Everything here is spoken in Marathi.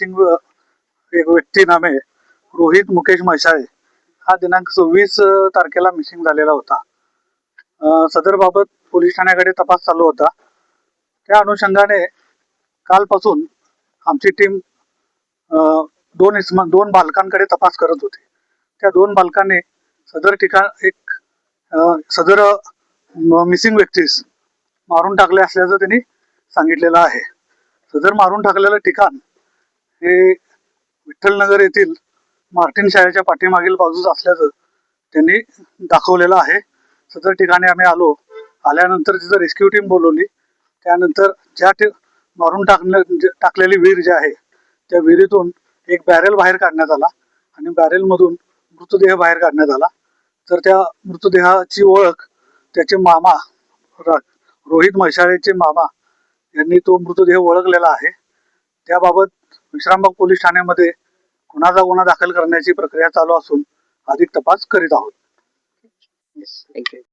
मिसिंग एक व्यक्ती नामे रोहित मुकेश म्हैसाळे हा दिनांक 26 तारखेला मिसिंग झालेला होता। सदर बाबत पोलीस ठाण्याकडे तपास चालू होता। त्या अनुषंगाने कालपासून आमची टीम दोन बालकांकडे तपास करत होती। त्या दोन बालकांनी सदर ठिकाण एक सदर मिसिंग व्यक्तीस मारून टाकले असल्याचं त्यांनी सांगितलेलं आहे। सदर मारून टाकलेलं ठिकाण हे विठ्ठलनगर येथील मार्टिन शाळेच्या पाठीमागील बाजूस असल्याचं त्यांनी दाखवलेलं आहे। सदर ठिकाणी आम्ही आल्यानंतर तिथं रेस्क्यू टीम बोलवली। त्यानंतर मारून टाकलेली विहीर जी आहे त्या विहिरीतून एक बॅरेल बाहेर काढण्यात आला आणि बॅरेल मधून मृतदेह बाहेर काढण्यात आला। तर त्या मृतदेहाची ओळख त्याचे मामा रोहित म्हैसाळेचे मामा यांनी तो मृतदेह ओळखलेला आहे। त्याबाबत विश्रामबाग पोलीस ठाण्यामध्ये गुन्हा दाखल करण्याची प्रक्रिया चालू असून अधिक तपास करीत आहोत। थँक्यू।